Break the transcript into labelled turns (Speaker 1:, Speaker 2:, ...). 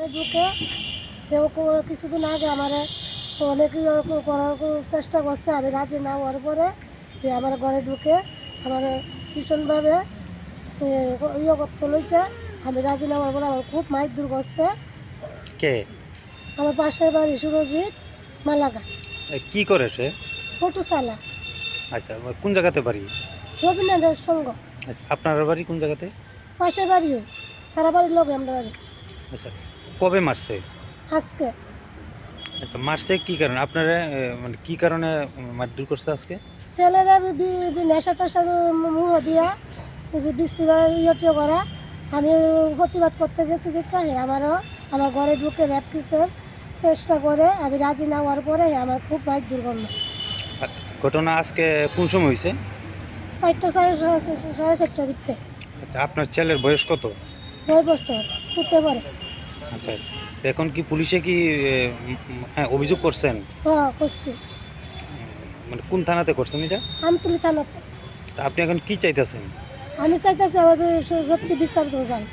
Speaker 1: ঘরে ঢুকে কেউ কিছুদিন আগে আমার অনেক করার চেষ্টা করছে, আমি রাজি না হওয়ার পরে আমার ঘরে ঢুকে আমার ভীষণভাবে করতে লইছে। আমি রাজি না হওয়ার পরে আমার খুব মাইর করছে।
Speaker 2: কে?
Speaker 1: আমার পাশের বাড়ি সুরজিৎ মালাগা,
Speaker 2: কি করে সে?
Speaker 1: ফটো চালা,
Speaker 2: আচ্ছা, কোন জায়গাতে বাড়ি?
Speaker 1: রবীন্দ্রনাথের সঙ্গ।
Speaker 2: আচ্ছা, আপনার বাড়ি কোন জায়গাতে?
Speaker 1: পাশের বাড়ি তারা বাড়ির লোক আমরা বাড়ি।
Speaker 2: আচ্ছা, কবে মারছে?
Speaker 1: আজকে
Speaker 2: আচ্ছা, মারছে কি কারণে আপনারা মানে কি কারণে মারধর করছে আজকে?
Speaker 1: ছেলেরা নেশা টেশার মুহ দিয়া বৃষ্টিবার ইয়ে করা। আমি প্রতিবাদ করতে গেছি দেখা আমার ঘরে ঢুকে র্যাপ কিসের চেষ্টা করে, আমি রাজি না হওয়ার পরে আমার খুব মাইর করলো।
Speaker 2: ঘটনা আজকে কোন সময় হয়েছে?
Speaker 1: 4টা সাড়ে 4টার ভিত্তে।
Speaker 2: আচ্ছা, আপনার ছেলের বয়স কত?
Speaker 1: 9 বছর উঠতে পারে।
Speaker 2: আচ্ছা, তো এখন কি পুলিশে কি হ্যাঁ অভিযোগ করছেন?
Speaker 1: হ্যাঁ করছি,
Speaker 2: মানে কোন থানাতে করছেন এটা?
Speaker 1: আমতলি থানাতে।
Speaker 2: তা আপনি এখন কি চাইতেছেন?
Speaker 1: আমি চাইতেছি আমার সত্যি বিচার করবেন।